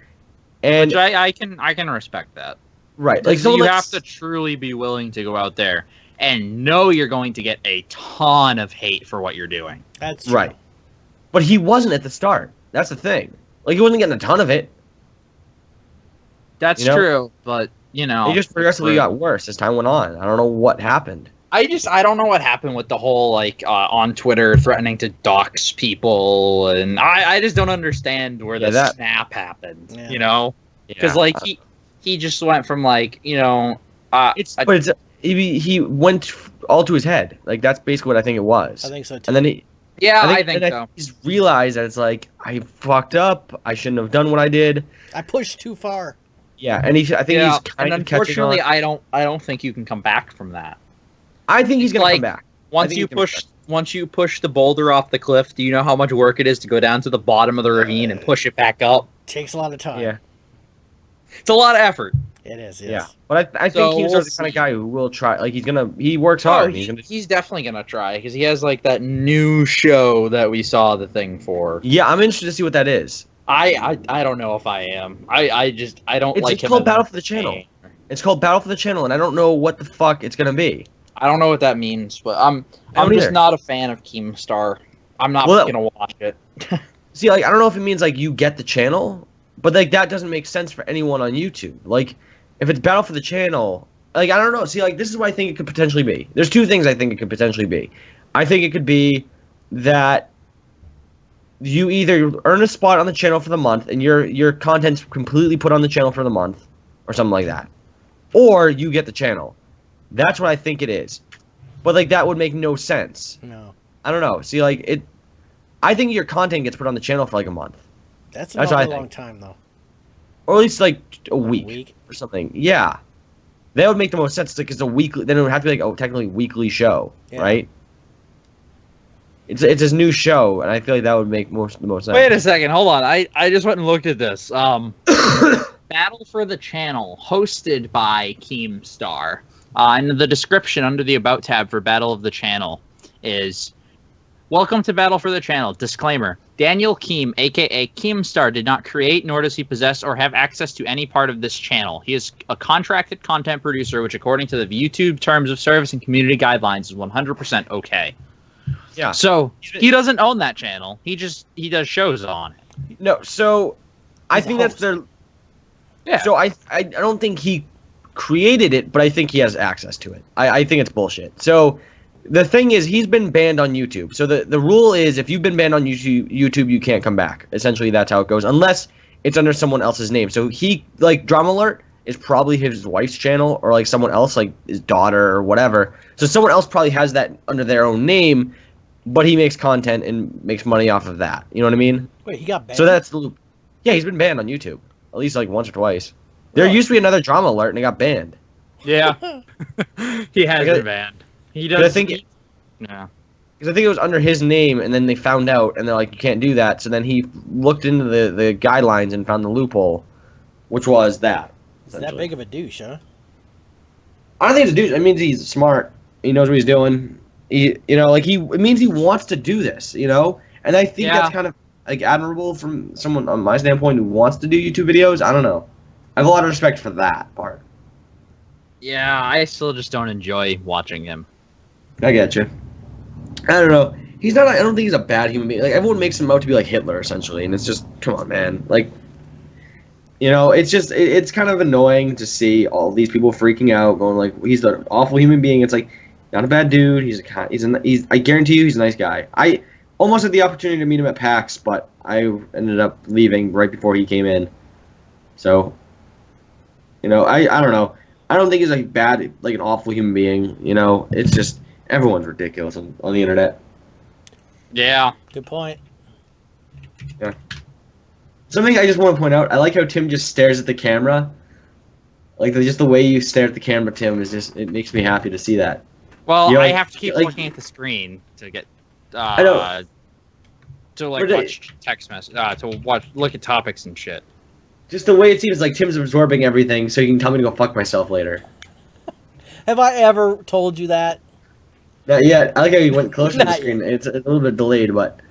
S1: And
S5: which I can respect that.
S1: Right. Like
S5: you have to truly be willing to go out there and know you're going to get a ton of hate for what you're doing.
S2: That's true.
S1: Right. But he wasn't at the start. That's the thing. Like he wasn't getting a ton of it.
S5: That's true, but
S1: he just progressively got worse as time went on. I don't know what happened.
S5: I don't know what happened with the whole like on Twitter threatening to dox people, and I just don't understand where the snap happened.
S2: Yeah.
S5: Because like he just went from like
S1: he went all to his head. Like that's basically what I think it was.
S2: I think so too.
S1: And then I think
S5: so.
S1: He's realized that it's like I fucked up. I shouldn't have done what I did.
S2: I pushed too far.
S1: Yeah, and I think he's kind of catching on.
S5: Unfortunately, I don't think you can come back from that.
S1: I think he's gonna come back.
S5: Once you push the boulder off the cliff, do you know how much work it is to go down to the bottom of the ravine and push it back up?
S2: Takes a lot of time.
S1: Yeah,
S5: it's a lot of effort.
S2: It is.
S1: Yeah, but I think he's the kind of guy who will try. Like he works hard.
S5: He's definitely gonna try because he has like that new show that we saw the thing for.
S1: Yeah, I'm interested to see what that is.
S5: I don't know if I am. I don't like him.
S1: It's called Battle for the Channel. It's called Battle for the Channel, and I don't know what the fuck it's gonna be.
S5: I don't know what that means, but I'm just not a fan of Keemstar. I'm not gonna watch it.
S1: See, like I don't know if it means like you get the channel, but like that doesn't make sense for anyone on YouTube. Like if it's Battle for the Channel, like I don't know. See, like this is what I think it could potentially be. There's two things I think it could potentially be. I think it could be that you either earn a spot on the channel for the month and your content's completely put on the channel for the month or something like that, or you get the channel. That's what I think it is. But like that would make no sense.
S2: No.
S1: I don't know. See, like it I think your content gets put on the channel for like a month.
S2: That's a long time though.
S1: Or at least like a week or something. Yeah. That would make the most sense because a weekly then it would have to be like technically weekly show, right? It's his new show, and I feel like that would make the most sense.
S5: Wait a second, hold on. I just went and looked at this. Battle for the Channel, hosted by Keemstar. And the description under the About tab for Battle of the Channel is, welcome to Battle for the Channel. Disclaimer. Daniel Keem, a.k.a. Keemstar, did not create, nor does he possess or have access to any part of this channel. He is a contracted content producer, which according to the YouTube Terms of Service and Community Guidelines is 100% okay.
S1: Yeah.
S5: So, he doesn't own that channel. He does shows on it.
S1: No, so I think that's their... Yeah. So I don't think he created it, but I think he has access to it. I think it's bullshit. So the thing is, he's been banned on YouTube. So the rule is, if you've been banned on YouTube, you can't come back. Essentially, that's how it goes, unless it's under someone else's name. So he, like, Drama Alert is probably his wife's channel, or like someone else, like his daughter or whatever. So someone else probably has that under their own name, but he makes content and makes money off of that. You know what I mean?
S2: Wait, he got banned?
S1: So that's the loop. Yeah, he's been banned on YouTube. At least like once or twice. There used to be another Drama Alert, and it got banned.
S5: Yeah. He has been banned. He does.
S1: I think because I think it was under his name, and then they found out, and they're like, you can't do that. So then he looked into the guidelines and found the loophole, which was that.
S2: Is that big of a douche, huh?
S1: I don't think he's a douche. It means he's smart. He knows what he's doing. It means he wants to do this, And I think that's kind of admirable from someone on my standpoint who wants to do YouTube videos. I don't know. I have a lot of respect for that part.
S5: Yeah, I still just don't enjoy watching him.
S1: I get you. I don't know. He's not. I don't think he's a bad human being. Like everyone makes him out to be like Hitler, essentially, and it's just, come on, man. Like, it's just it's kind of annoying to see all these people freaking out, going like he's an awful human being. It's like not a bad dude. He's I guarantee you, he's a nice guy. I almost had the opportunity to meet him at PAX, but I ended up leaving right before he came in. So, I don't know. I don't think he's like bad, like an awful human being. It's just everyone's ridiculous on the internet.
S5: Yeah.
S2: Good point.
S1: Yeah. Something I just want to point out. I like how Tim just stares at the camera. Like just the way you stare at the camera, Tim, it makes me happy to see that.
S5: Well, I have to keep looking at the screen to get.
S1: I know.
S5: To watch text message. Look at topics and shit.
S1: Just the way it seems like Tim's absorbing everything, so you can tell me to go fuck myself later.
S2: Have I ever told you that?
S1: Not yet. I like how you went closer to the screen. It's a little bit delayed, but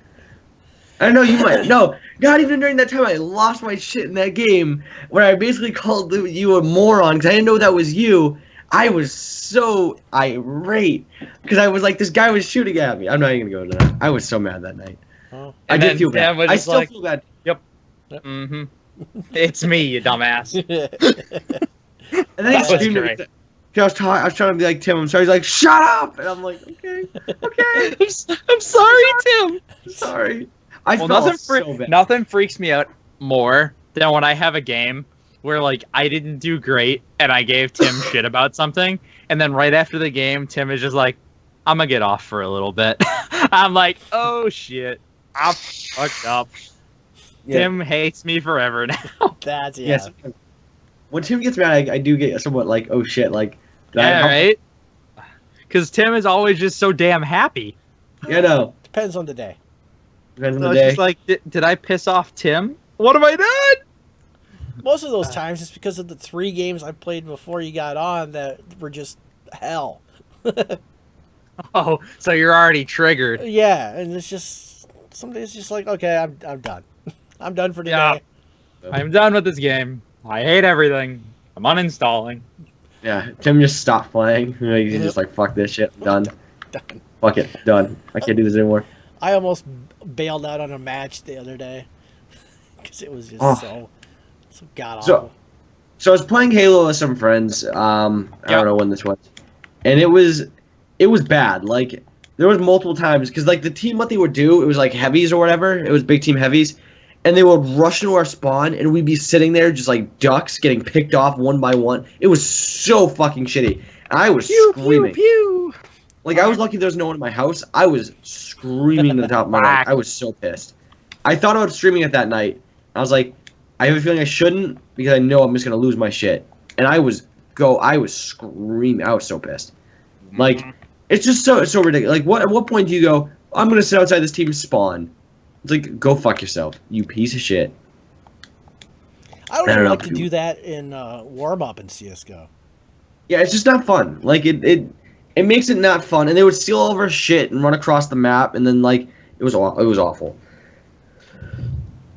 S1: I don't know. You might. No, not even during that time. I lost my shit in that game where I basically called you a moron because I didn't know that was you. I was so irate because I was like, this guy was shooting at me. I'm not even gonna go into that. I was so mad that night.
S2: Oh.
S1: I did feel bad. I still feel bad.
S5: Yep. Mm-hmm. It's me, you dumbass.
S1: And then he screamed at me. I was trying to be like, Tim, I'm sorry. He's like, shut up! And I'm like, okay.
S5: I'm sorry, Tim.
S1: Sorry. I felt so bad.
S5: Nothing freaks me out more than when I have a game where, like, I didn't do great and I gave Tim shit about something, and then right after the game, Tim is just like, I'm gonna get off for a little bit. I'm like, oh shit. I'm fucked up. Yeah. Tim hates me forever now.
S2: That's, yeah.
S1: Yes. When Tim gets mad, I do get somewhat like, oh shit, like...
S5: Yeah, right? Because Tim is always just so damn happy.
S1: Yeah, no.
S2: Depends on the day.
S1: Depends on
S5: So
S1: the
S5: it's
S1: day.
S5: just like, did I piss off Tim? What have I done?
S2: Most of those times, it's because of the 3 games I played before you got on that were just hell.
S5: Oh, so you're already triggered.
S2: Yeah, and it's just... Somebody's just like, okay, I'm done. I'm done for today.
S5: Yeah. I'm done with this game. I hate everything. I'm uninstalling.
S1: Yeah, Tim just stopped playing. He's just like, fuck this shit. I'm done.
S2: Done.
S1: Fuck it. Done. I can't do this anymore.
S2: I almost bailed out on a match the other day. Because it was just so god-awful.
S1: So I was playing Halo with some friends. I don't know when this was. And it was bad. Like, there was multiple times. Because, like, the team, what they would do, it was like heavies or whatever. It was big team heavies. And they would rush into our spawn, and we'd be sitting there just like ducks getting picked off one by one. It was so fucking shitty. And I was screaming.
S5: Pew, pew.
S1: Like, I was lucky there was no one in my house. I was screaming to the top of my lungs. I was so pissed. I thought about streaming it that night. I was like, I have a feeling I shouldn't because I know I'm just going to lose my shit. And I was screaming. I was so pissed. Like, it's just so ridiculous. Like, at what point do you go, I'm going to sit outside this team's spawn? It's like, go fuck yourself, you piece of shit.
S2: I don't even like to do that in warm-up in CSGO.
S1: Yeah, it's just not fun. Like, it makes it not fun. And they would steal all of our shit and run across the map, and then, like, it was awful.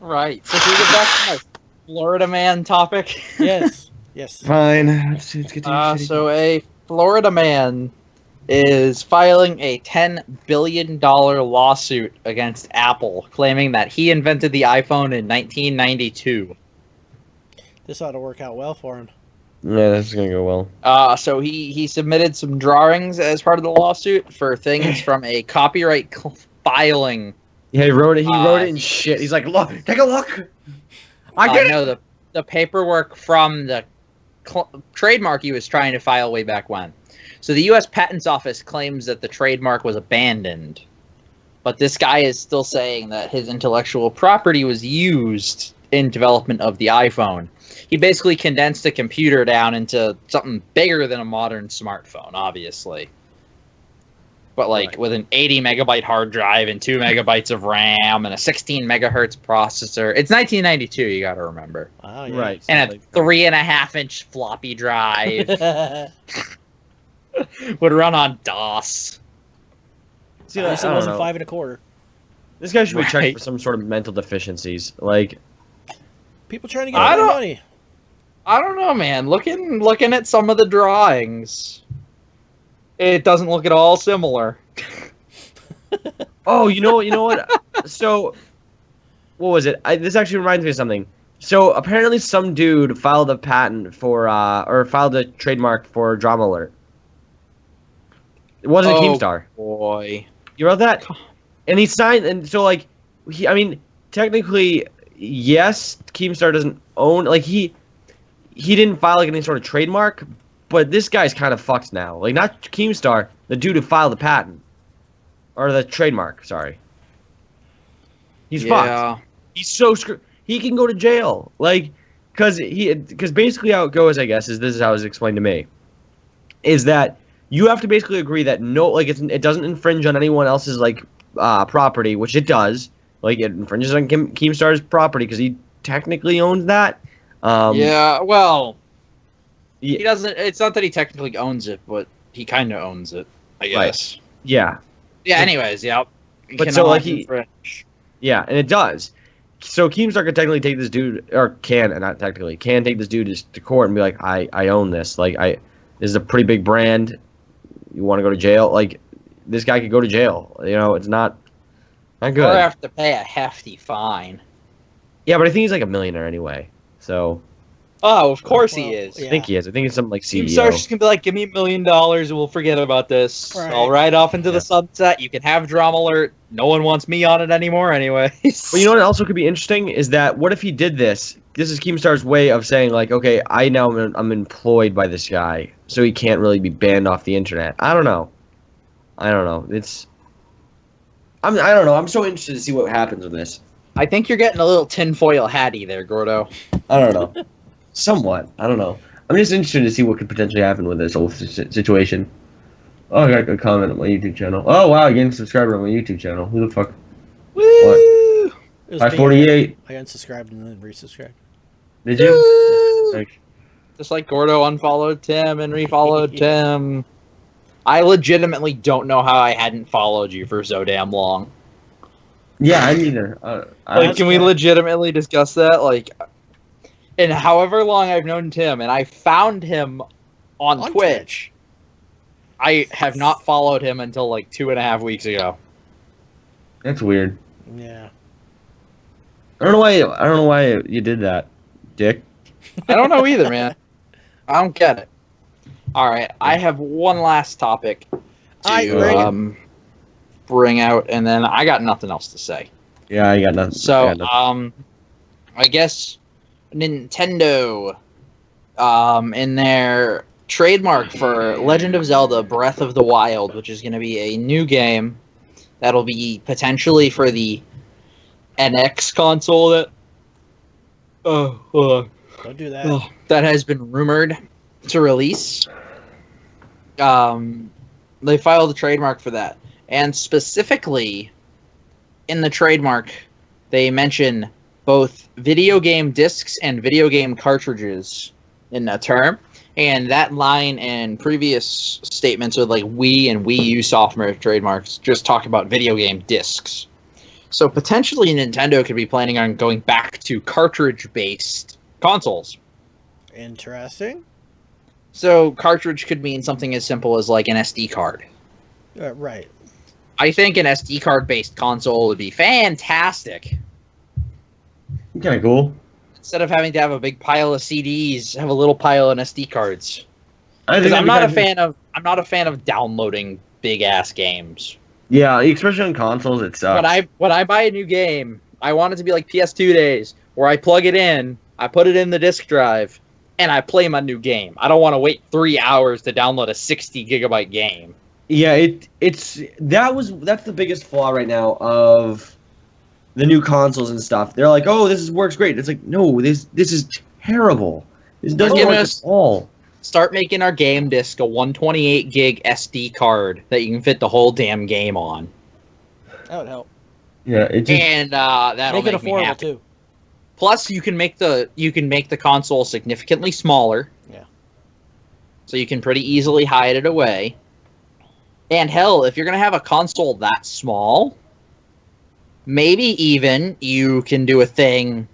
S4: Right. So can we get back to my Florida man topic?
S2: Yes. Yes.
S1: Fine. Let's get to
S4: So a Florida man is filing a $10 billion lawsuit against Apple, claiming that he invented the iPhone in 1992.
S2: This ought to work out well for him.
S1: Yeah, this is going to go well.
S4: So he submitted some drawings as part of the lawsuit for things from a copyright filing.
S1: Yeah, he wrote it in shit. He's like, look, take a look.
S4: I know the paperwork from the trademark he was trying to file way back when. So the U.S. Patents Office claims that the trademark was abandoned, but this guy is still saying that his intellectual property was used in development of the iPhone. He basically condensed a computer down into something bigger than a modern smartphone, obviously. but like
S1: Right.
S4: with an 80 megabyte hard drive and 2 megabytes of RAM and a 16 megahertz processor. It's 1992, you got to remember.
S2: Wow, yeah.
S1: Right.
S4: And a 3.5-inch floppy drive would run on DOS.
S1: See,
S2: At least
S1: I
S2: it
S1: don't
S2: wasn't
S1: know.
S2: 5 1/4.
S1: This guy should be checked
S4: Right.
S1: for some sort of mental deficiencies. Like,
S2: People trying to get
S4: I
S2: free
S4: don't-
S2: money.
S4: I don't know, man. Looking at some of the drawings, it doesn't look at all similar.
S1: oh, you know what? So, what was it? This actually reminds me of something. So apparently, some dude filed a patent for, or filed a trademark for Drama Alert. It wasn't
S4: Oh.
S1: Keemstar.
S4: Boy.
S1: You wrote that? And he signed, and so like, I mean, technically, yes, Keemstar doesn't own, like he didn't file like any sort of trademark, but this guy's kind of fucked now. Like, not Keemstar, the dude who filed the patent or the trademark. Sorry, he's fucked. He's so screwed. He can go to jail, like, because basically how it goes, I guess, is this is how it's explained to me, is that you have to basically agree that no, like, it doesn't infringe on anyone else's like property, which it does. Like, it infringes on Keemstar's property because he technically owns that.
S4: Yeah, well,
S1: Yeah.
S4: he doesn't. It's not that he technically owns it, but he kind of owns it, I guess.
S1: Yeah,
S4: Yeah. Anyways, yeah. You
S1: But so,
S4: cannot
S1: like,
S4: infringe.
S1: yeah, and it does. So Keemstar could technically take this dude, or can, and not technically, can take this dude to court and be like, I own this. Like, this is a pretty big brand. You want to go to jail? Like, this guy could go to jail. You know, it's not good.
S4: Or have to pay a hefty fine.
S1: Yeah, but I think he's like a millionaire anyway. So
S4: Oh, of course he
S2: Well,
S4: is.
S2: yeah.
S1: I think he is. I think it's something like CEO.
S4: Keemstar's just gonna be like, "Give me $1 million, and we'll forget about this.
S2: Right.
S4: I'll ride off into
S1: Yeah.
S4: the sunset. You can have Drama Alert. No one wants me on it anymore, anyways."
S1: But you know what also could be interesting is that what if he did this? This is Keemstar's way of saying like, okay, I now I'm employed by this guy, so he can't really be banned off the internet. I don't know. I don't know. I don't know. I'm so interested to see what happens with this.
S4: I think you're getting a little tinfoil hatty there, Gordo.
S1: I don't know. Somewhat. I don't know. I'm just interested to see what could potentially happen with this whole situation. Oh, I got a comment on my YouTube channel. Oh, wow, getting a subscriber on my YouTube channel. Who the fuck?
S4: Woo!
S2: It was me.
S1: 548.
S2: I unsubscribed and then resubscribed.
S1: Did you?
S4: Woo!
S1: Thanks.
S4: Just like Gordo unfollowed Tim and refollowed Tim. I legitimately don't know how I hadn't followed you for so damn long.
S1: Yeah, I neither.
S4: Like, can we
S2: fair.
S4: legitimately discuss that? Like, and however long I've known Tim, and I found him on Twitch. I have not followed him until like 2.5 weeks ago.
S1: That's weird.
S2: Yeah.
S1: I don't know why you did that, Dick.
S4: I don't know either, man. I don't get it. All right, I have one last topic
S2: Alright,
S4: to
S2: Reagan.
S4: bring out, and then I got nothing else to say.
S1: Yeah, I got nothing.
S4: So,
S1: I got nothing.
S4: I guess Nintendo, in their trademark for Legend of Zelda: Breath of the Wild, which is going to be a new game that'll be potentially for the NX console that. Oh, hold on.
S2: Don't do that.
S4: That has been rumored to release. They filed a trademark for that, and specifically in the trademark, they mention both video game discs and video game cartridges in a term. And that line and previous statements with like Wii and Wii U software trademarks just talk about video game discs. So potentially Nintendo could be planning on going back to cartridge-based consoles.
S2: Interesting.
S4: So cartridge could mean something as simple as like an SD card.
S2: Right.
S4: I think an SD card based console would be fantastic.
S1: Kind of cool.
S4: Instead of having to have a big pile of CDs, have a little pile of SD cards.
S1: I
S4: Because
S1: think
S4: I'm
S1: that'd be
S4: not a
S1: kinda
S4: fan of downloading big ass games.
S1: cool. Yeah, especially on consoles, it sucks.
S4: When I buy a new game, I want it to be like PS2 days, where I plug it in, I put it in the disk drive, and I play my new game. I don't want to wait 3 hours to download a 60 gigabyte game.
S1: Yeah, that's the biggest flaw right now of the new consoles and stuff. They're like, oh, works great. It's like, no, this is terrible. This doesn't
S4: Give
S1: work
S4: us-
S1: at all.
S4: start making our game disc a 128 gig SD card that you can fit the whole damn game on.
S2: That would help.
S1: Yeah, it just
S4: And that'll
S2: Make it
S4: me
S2: affordable
S4: happy.
S2: too.
S4: Plus, you can make the console significantly smaller.
S2: Yeah.
S4: So you can pretty easily hide it away. And hell, if you're gonna have a console that small, maybe even you can do a thing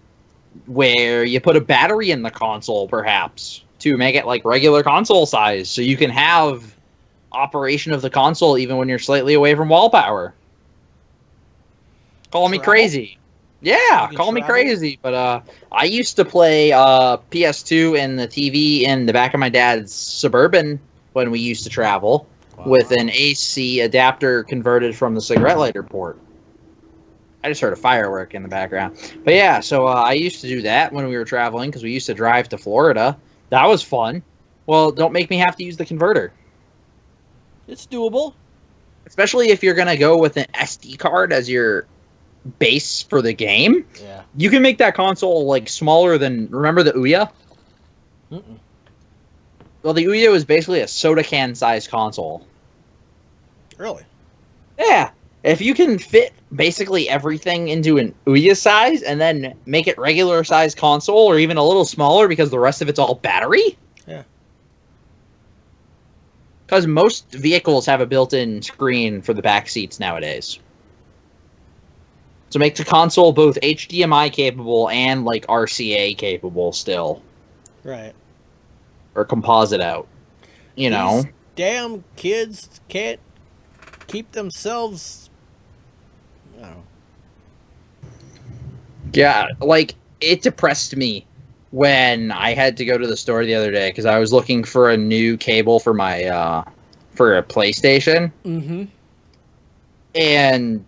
S4: where you put a battery in the console, perhaps, to make it like regular console size, so you can have operation of the console even when you're slightly away from wall power. Call me crazy. Yeah, call me crazy, but I used to play PS2 and the TV in the back of my dad's Suburban when we used to travel with an AC adapter converted from the cigarette lighter port. I just heard a firework in the background. But yeah, so I used to do that when we were traveling because we used to drive to Florida. That was fun. Well, don't make me have to use the converter.
S2: It's doable.
S4: Especially if you're going to go with an SD card as your base for the game.
S2: Yeah.
S4: You can make that console like smaller than, remember the Ouya?
S2: Mm-mm.
S4: Well, the Ouya was basically a soda can size console.
S2: Really?
S4: Yeah. If you can fit basically everything into an Ouya size and then make it regular size console or even a little smaller because the rest of it's all battery.
S2: Yeah.
S4: Because most vehicles have a built-in screen for the back seats nowadays. So make the console both HDMI capable and like RCA capable still.
S2: Right.
S4: Or composite out. You know?
S2: These damn kids can't keep themselves. I don't know.
S4: Yeah, like, it depressed me when I had to go to the store the other day because I was looking for a new cable for my, for a PlayStation.
S2: Mm-hmm.
S4: And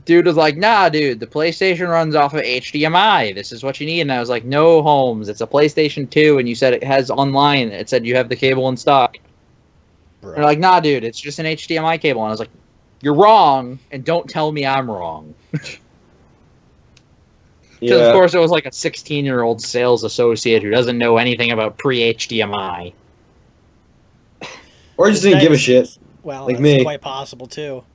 S4: dude was like, nah, dude, the PlayStation runs off of HDMI. This is what you need. And I was like, no, Holmes, it's a PlayStation 2, and you said it has online. It said you have the cable in stock.
S2: Bro.
S4: They're like, nah, dude, it's just an HDMI cable. And I was like, you're wrong, and don't tell me I'm wrong. Because, of course, it was like a 16-year-old sales associate who doesn't know anything about pre-HDMI.
S1: Or just didn't give a shit.
S2: Well,
S1: like
S2: that's
S1: me.
S2: quite possible, too.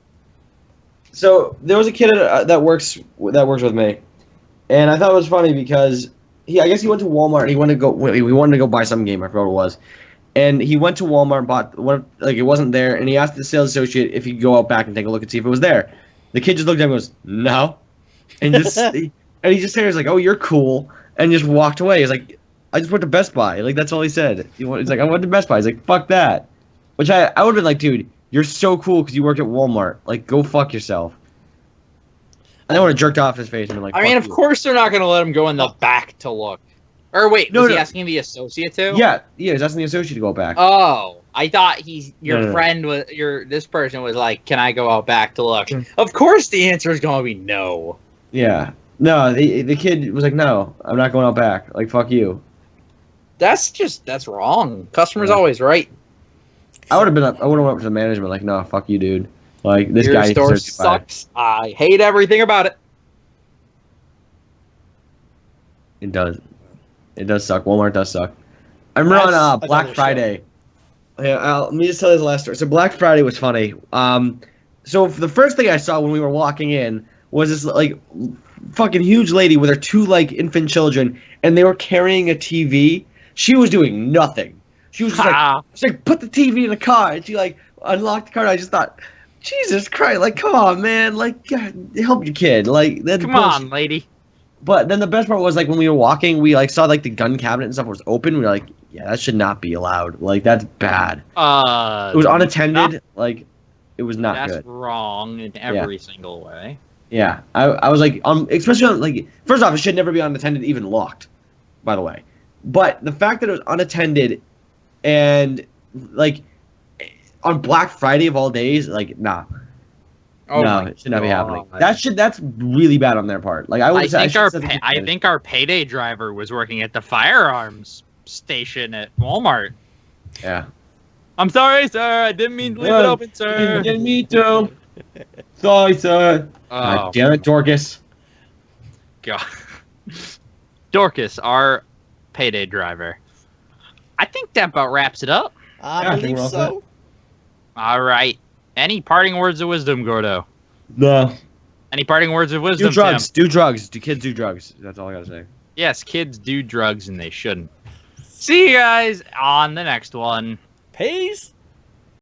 S1: So there was a kid that works with me, and I thought it was funny because I guess he went to Walmart. And he wanted to go buy some game. I forgot what it was, and he went to Walmart and bought one. Like, it wasn't there, and he asked the sales associate if he could go out back and take a look and see if it was there. The kid just looked at him and goes, "No," and just and he just said, "Like, oh, you're cool," and just walked away. He's like, "I just went to Best Buy." Like, that's all he said. He's like, "I went to Best Buy." He's like, "Fuck that," which I would have been like, dude. You're so cool because you work at Walmart. Like, go fuck yourself. And I would have jerked off his face and been like,
S4: I mean, of course they're not going to let him go in the back to look. Or wait, was he asking the associate to?
S1: Yeah, he's asking the associate to go back.
S4: Oh, I thought your
S1: No.
S4: friend was, this person was like, can I go out back to look? Of course the answer is going to be no.
S1: Yeah. No, the kid was like, no, I'm not going out back. Like, fuck you.
S4: That's wrong. Customer's always right.
S1: I would have went up to the management like, no, fuck you, dude. Like, this guy
S4: Your store sucks. I hate everything about it.
S1: It does. It does suck. Walmart does suck. I remember on Black Friday. Yeah, let me just tell you the last story. So Black Friday was funny. So the first thing I saw when we were walking in was this like fucking huge lady with her two like infant children, and they were carrying a TV. She was doing nothing. She was just like, put the TV in the car, and she like unlocked the car. And I just thought, Jesus Christ, like, come on, man, like, God, help your kid, like, that's
S5: Come
S1: bullshit.
S5: on, lady.
S1: But then the best part was like when we were walking, we like saw like the gun cabinet and stuff was open. We were like, yeah, that should not be allowed. Like, that's bad. It was unattended. Like, it was not
S5: that's
S1: good.
S5: That's wrong in every single way.
S1: Yeah, I was like, especially on, like, first off, it should never be unattended, even locked, by the way. But the fact that it was unattended and like on Black Friday of all days, like, nah.
S4: Oh
S1: no, it should not be happening. That's really bad on their part. Like, I
S5: think our payday driver was working at the firearms station at Walmart.
S1: Yeah.
S5: I'm sorry, sir. I didn't mean to leave it open, sir.
S1: Didn't mean to. Sorry, sir. God damn it, Dorcas.
S5: God. Dorcas, our payday driver. I think that about wraps it up.
S2: I
S6: Yeah, I think
S2: believe
S6: we're all
S2: so.
S5: All right. Any parting words of wisdom, Gordo?
S6: No.
S5: Any parting words of wisdom,
S1: Do drugs.
S5: Tim?
S1: Do drugs. Do kids do drugs? That's all I gotta say.
S5: Yes, kids do drugs and they shouldn't. See you guys on the next one.
S2: Peace.